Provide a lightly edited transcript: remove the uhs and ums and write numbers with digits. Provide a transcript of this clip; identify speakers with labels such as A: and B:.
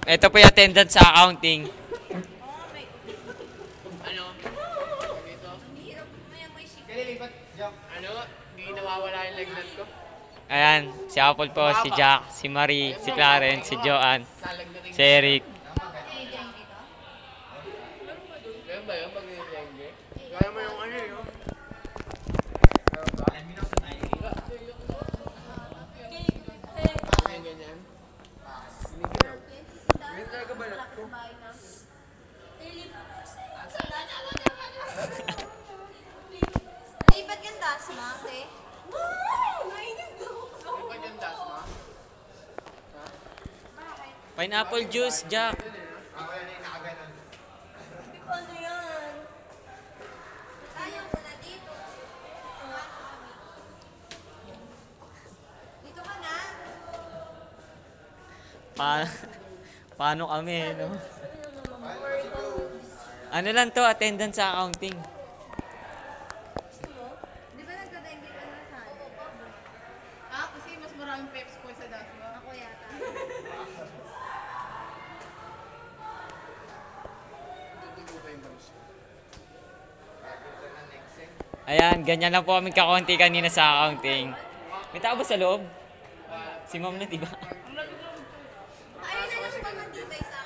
A: Ito po yung attendance sa accounting.
B: Ano? Dito? Ano? Hindi nawawala yung lagnat ko.
A: Ayan, si Apple po, si Jack, si Marie, si Clarence, si Joanne, si Eric.
B: Ganyan ba yun pag nilengge? Kaya mo yung ano yun? Ganyan. Ganyan talaga balat ko.
C: Ay, ba't yung dasma, ate?
B: Ba't yung dasma?
A: Pineapple juice, Jack.
C: Ano yan? Ayaw ko na dito. Dito ka na.
A: Paano kami, no? Ano lang to, attendance sa accounting.
C: Di ba nagka-dengue ka na saan?
D: Kasi mas maraming peps po sa dasma.
C: Ako yata.
A: Ayan, ganyan lang po kami kakonti kanina sa accounting. May tao ba sa loob? Si ma'am na, diba?
C: Ayun na lang pag nandito sa